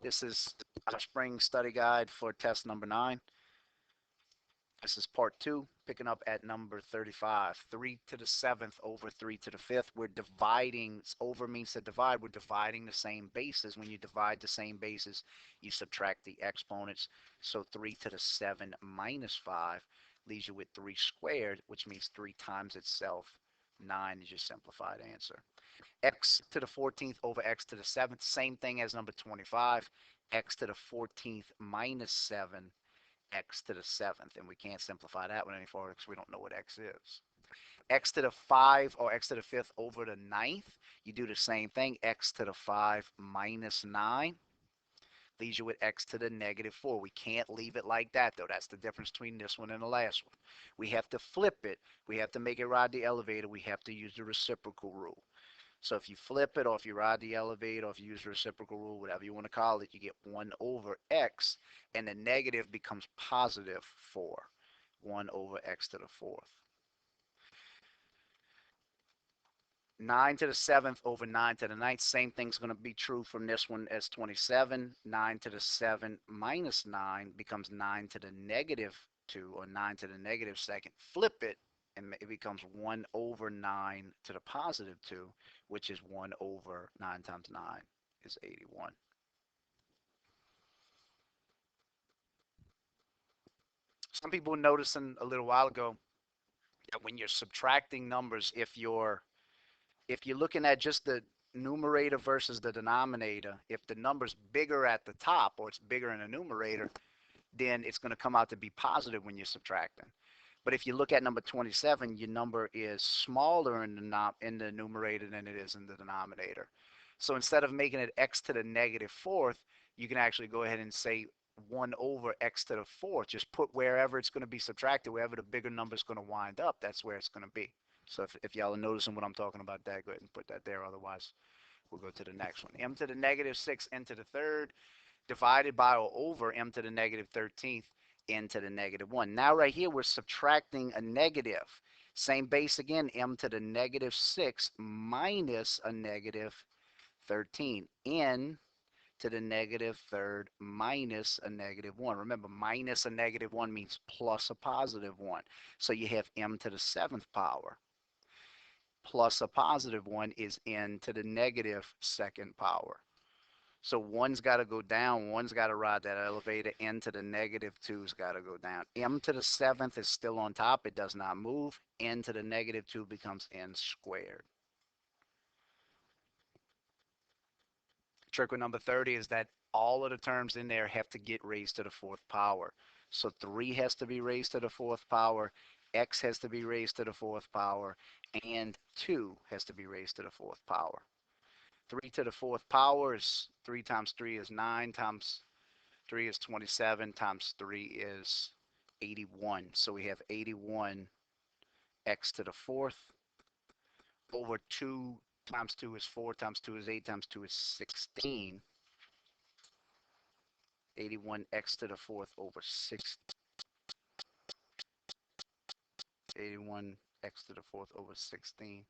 This is our spring study guide for test number 9. This is part 2, picking up at number 35. 3 to the 7th over 3 to the 5th. We're dividing, over means to divide. We're dividing the same bases. When you divide the same bases, you subtract the exponents. So 3 to the 7 minus 5 leaves you with 3 squared, which means 3 times itself. 9 is your simplified answer. X to the 14th over x to the 7th, same thing as number 25. X to the 14th minus 7, x to the 7th. And we can't simplify that one any further because we don't know what x is. X to the 5 or x to the 5th over the 9th, you do the same thing. X to the 5 minus 9 leaves you with x to the negative 4. We can't leave it like that, though. That's the difference between this one and the last one. We have to flip it. We have to make it ride the elevator. We have to use the reciprocal rule. So if you flip it, or if you ride the elevator, or if you use the reciprocal rule, whatever you want to call it, you get 1 over x, and the negative becomes positive 4. 1 over x to the 4th. 9 to the 7th over 9 to the 9th. Same thing's going to be true from this one as 27. 9 to the 7 minus 9 becomes 9 to the negative 2, or 9 to the negative 2nd. Flip it, and it becomes 1 over 9 to the positive 2, which is 1 over 9 times 9 is 81. Some people were noticing a little while ago that when you're subtracting numbers, if you're looking at just the numerator versus the denominator, if the number's bigger at the top, or it's bigger in the numerator, then it's going to come out to be positive when you're subtracting. But if you look at number 27, your number is smaller in the numerator than it is in the denominator. So instead of making it x to the negative 4th, you can actually go ahead and say 1 over x to the 4th. Just put wherever it's going to be subtracted, wherever the bigger number is going to wind up, that's where it's going to be. So if y'all are noticing what I'm talking about, that, go ahead and put that there. Otherwise, we'll go to the next one. M to the negative 6 n to the 3rd divided by or over m to the negative 13th n to the negative 1. Now right here, we're subtracting a negative. Same base again, m to the negative 6 minus a negative 13. N to the negative 3rd minus a negative 1. Remember, minus a negative 1 means plus a positive 1. So you have m to the 7th power plus a positive 1 is n to the negative 2nd power. So one's got to go down, one's got to ride that elevator, n to the negative 2's got to go down. M to the 7th is still on top, it does not move. N to the negative 2 becomes n squared. Trick with number 30 is that all of the terms in there have to get raised to the 4th power. So 3 has to be raised to the 4th power, x has to be raised to the 4th power, and 2 has to be raised to the 4th power. 3 to the 4th power is 3 times 3 is 9, times 3 is 27, times 3 is 81. So we have 81 x to the 4th over 2 times 2 is 4, times 2 is 8, times 2 is 16. 81 x to the 4th over 6. 81 x to the 4th over 16.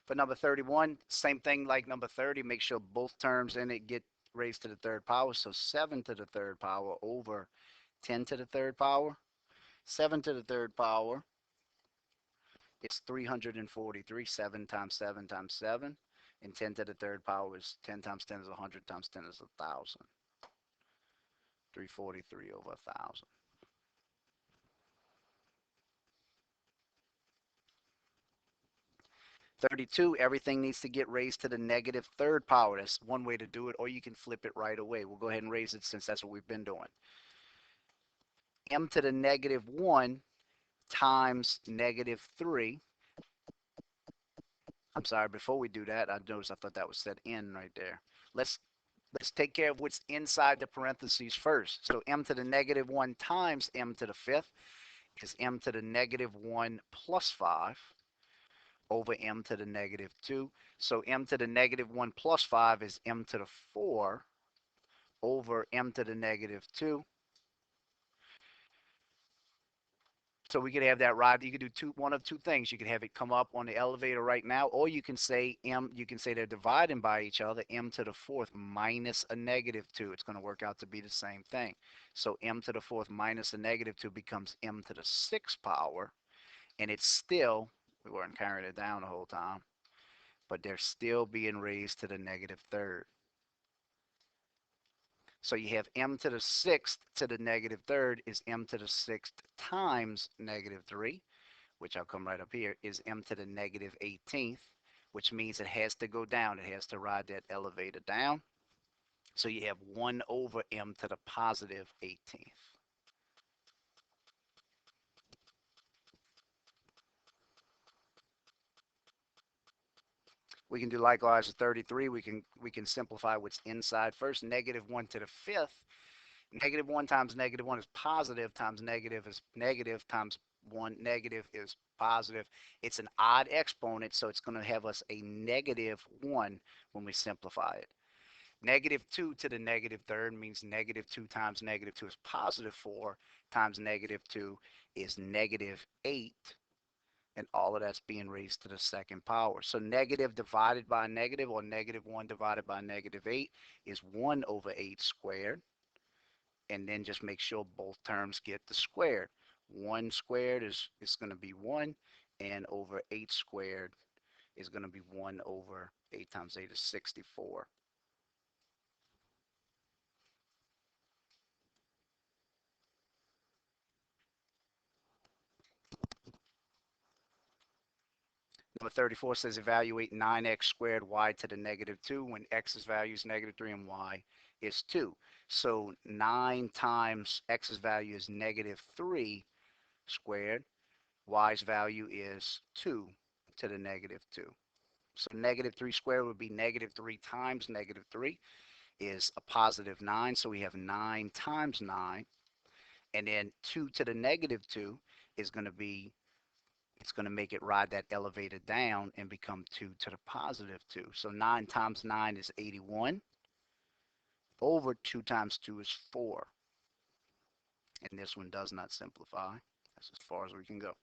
For number 31, same thing like number 30. Make sure both terms in it get raised to the 3rd power. So 7 to the 3rd power over 10 to the 3rd power. 7 to the 3rd power, it's 343. 7 times 7 times 7. And 10 to the 3rd power is 10 times 10 is 100 times 10 is 1,000. 343 over 1,000. $32, everything needs to get raised to the negative 3rd power. That's one way to do it, or you can flip it right away. We'll go ahead and raise it since that's what we've been doing. M to the negative 1 times negative 3. I'm sorry, before we do that, I noticed I thought that was said n right there. Let's take care of what's inside the parentheses first. So m to the negative 1 times m to the 5th is m to the negative 1 plus 5 over m to the negative 2. So m to the negative 1 plus 5 is m to the 4 over m to the negative 2. So we could have that rod. You could do one of two things. You could have it come up on the elevator right now, or you can say m. You can say they're dividing by each other. M to the fourth minus a negative 2. It's going to work out to be the same thing. So m to the fourth minus a negative 2 becomes m to the sixth power, and it's still, we weren't carrying it down the whole time, but they're still being raised to the negative third. So you have m to the sixth to the negative third is m to the sixth times negative 3, which I'll come right up here, is m to the negative 18th, which means it has to go down. It has to ride that elevator down. So you have 1 over m to the positive 18th. We can do likewise with 33. We can simplify what's inside first. Negative 1 to the fifth. Negative 1 times negative 1 is positive, times negative is negative, times 1 negative is positive. It's an odd exponent, so it's going to have us a negative 1 when we simplify it. Negative 2 to the negative third means negative 2 times negative 2 is positive 4, times negative 2 is negative 8, and all of that's being raised to the second power. So negative divided by negative, or negative 1 divided by negative 8, is 1 over 8 squared. And then just make sure both terms get the squared. 1 squared is going to be 1, and over 8 squared is going to be 1 over 8 times 8 is 64. Number 34 says evaluate 9x squared y to the negative 2 when x's value is negative 3 and y is 2. So 9 times x's value is negative 3 squared. Y's value is 2 to the negative 2. So negative 3 squared would be negative 3 times negative 3 is a positive 9. So we have 9 times 9. And then 2 to the negative 2 is going to be, it's going to make it ride that elevator down and become 2 to the positive 2. So 9 times 9 is 81. Over 2 times 2 is 4. And this one does not simplify. That's as far as we can go.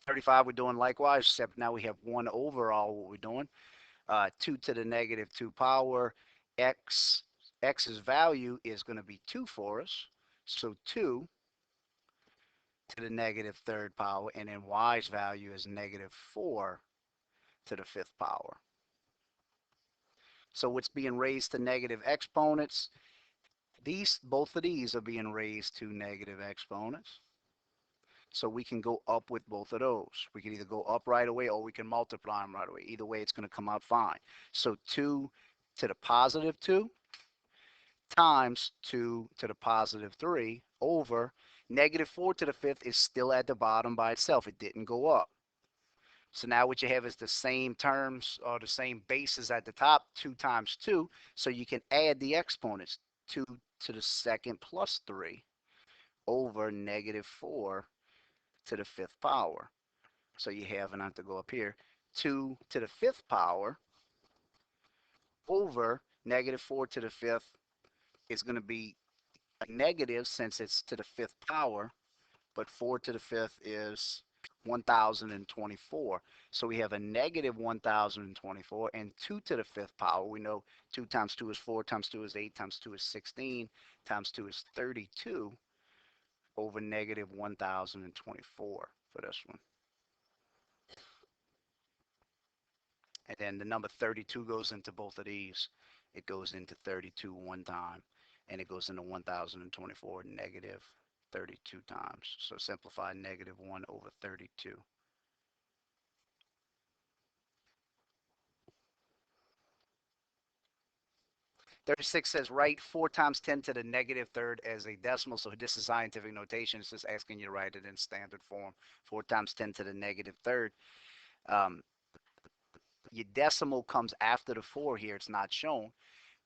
35 we're doing likewise, except now we have 1 over all what we're doing. 2 to the negative 2 power. X's value is going to be 2 for us. So 2 to the negative third power, and then y's value is negative 4 to the fifth power. So what's being raised to negative exponents, both of these are being raised to negative exponents. So we can go up with both of those. We can either go up right away or we can multiply them right away. Either way, it's going to come out fine. So 2 to the positive 2 times 2 to the positive 3 over negative 4 to the fifth is still at the bottom by itself. It didn't go up. So now what you have is the same terms or the same bases at the top, 2 times 2. So you can add the exponents. 2 to the second plus 3 over negative 4 to the fifth power. So you have, and I have to go up here, 2 to the fifth power over negative 4 to the fifth is going to be a negative since it's to the fifth power, but 4 to the fifth is 1024. So we have a negative 1024, and 2 to the fifth power. We know 2 times 2 is 4, times 2 is 8, times 2 is 16, times 2 is 32 over negative 1024 for this one. And then the number 32 goes into both of these. It goes into 32 one time, and it goes into 1024 negative 32 times. So simplify negative 1 over 32. 36 says write 4 times 10 to the negative third as a decimal. So this is scientific notation. It's just asking you to write it in standard form. 4 times 10 to the negative third. Um, your decimal comes after the 4 here. It's not shown.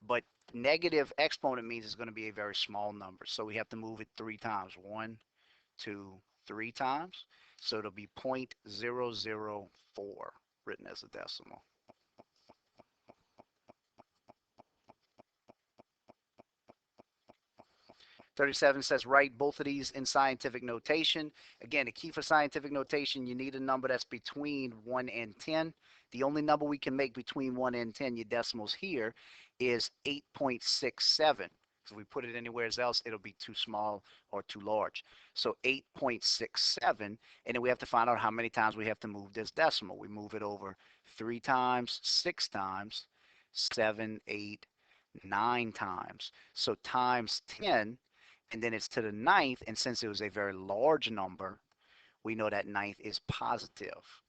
But negative exponent means it's going to be a very small number. So we have to move it 3 times. 1, 2, 3 times. So it'll be 0.004 written as a decimal. 37 says write both of these in scientific notation. Again, the key for scientific notation, you need a number that's between 1 and 10. The only number we can make between 1 and 10, your decimals here, is 8.67. If we put it anywhere else, it'll be too small or too large. So 8.67, and then we have to find out how many times we have to move this decimal. We move it over 3 times, 6 times, 7, 8, 9 times. So times 10, and then it's to the ninth, and since it was a very large number, we know that ninth is positive.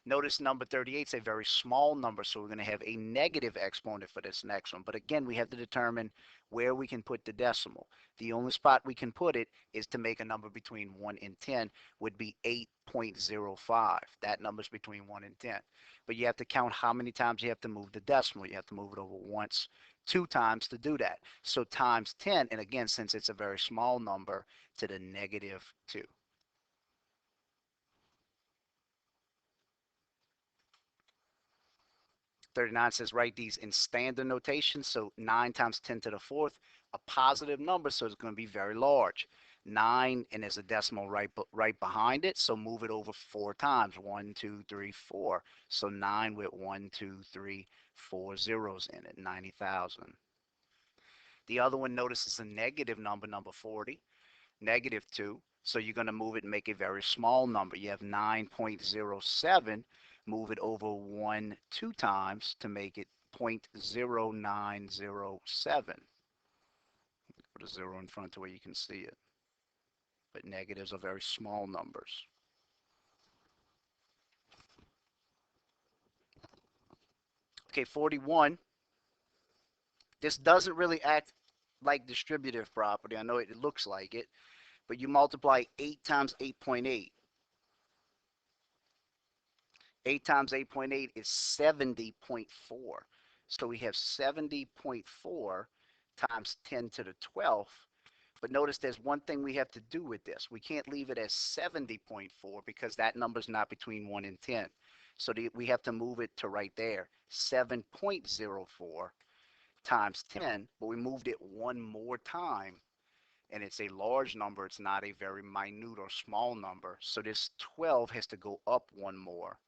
Notice number 38 is a very small number, so we're going to have a negative exponent for this next one. But again, we have to determine where we can put the decimal. The only spot we can put it is to make a number between 1 and 10 would be 8.05. That number is between 1 and 10. But you have to count how many times you have to move the decimal. You have to move it over once, 2 times to do that. So times 10, and again, since it's a very small number, to the negative 2. 39 says write these in standard notation. So 9 times 10 to the fourth, a positive number, so it's going to be very large. 9, and there's a decimal right behind it, so move it over 4 times. 1, 2, 3, 4. So 9 with 1, 2, 3, 4 zeros in it, 90,000. The other one, notice, is a negative number, number 40, negative 2. So you're going to move it and make a very small number. You have 9.07. Move it over 1, 2 times to make it 0.0907. Put a 0 in front to where you can see it. But negatives are very small numbers. Okay, 41. This doesn't really act like distributive property. I know it looks like it, but you multiply 8 times 8.8. 8 times 8.8 is 70.4. So we have 70.4 times 10 to the 12th. But notice there's one thing we have to do with this. We can't leave it as 70.4 because that number's not between 1 and 10. So we have to move it to right there, 7.04 times 10, but we moved it one more time, and it's a large number. It's not a very minute or small number. So this 12 has to go up one more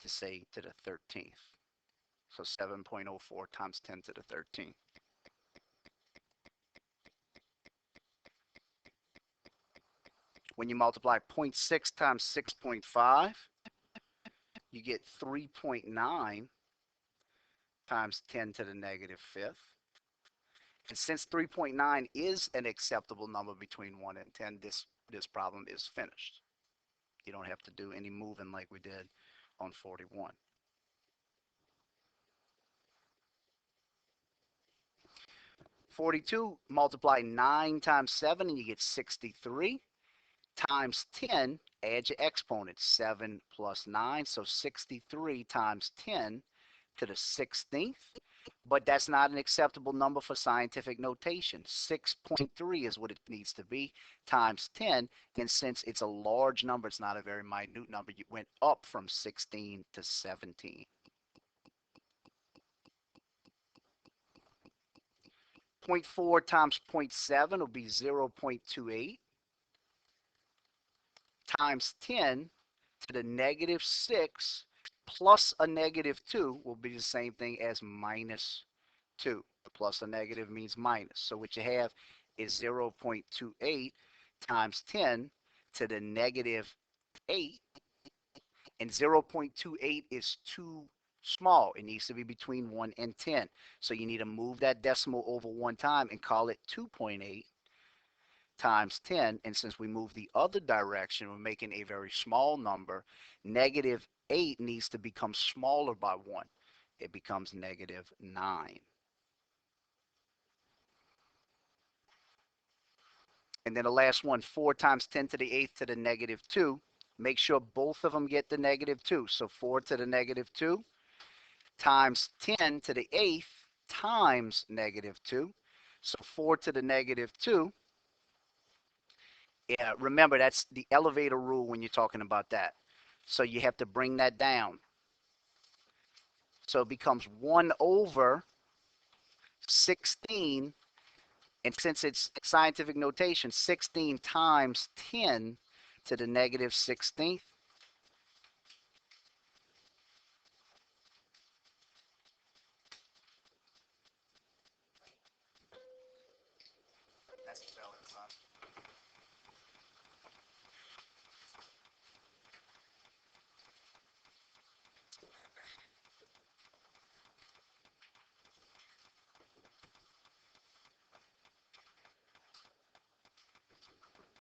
to say to the 13th. So 7.04 times 10 to the 13th. When you multiply 0.6 times 6.5, you get 3.9 times 10 to the negative 5th. And since 3.9 is an acceptable number between 1 and 10, this problem is finished. You don't have to do any moving like we did on 41. (42) multiply 9 times 7 and you get 63 times 10, add your exponents, 7 plus 9, so 63 times 10 to the 16th. But that's not an acceptable number for scientific notation. 6.3 is what it needs to be times 10, and since it's a large number, it's not a very minute number, you went up from 16 to 17. 0.4 times 0.7 will be 0.28 times 10 to the negative 6 plus a negative 2 will be the same thing as minus 2. The plus or negative means minus. So what you have is 0.28 times 10 to the negative 8. And 0.28 is too small. It needs to be between 1 and 10. So you need to move that decimal over one time and call it 2.8 times 10. And since we move the other direction, we're making a very small number. Negative 8 needs to become smaller by 1. It becomes negative 9. And then the last one, 4 times 10 to the 8th to the negative 2. Make sure both of them get the negative 2. So 4 to the negative 2 times 10 to the 8th times negative 2. So 4 to the negative 2. Yeah, remember, that's the elevator rule when you're talking about that. So you have to bring that down. So it becomes 1 over 16 And since it's scientific notation, 16 times 10 to the negative 16th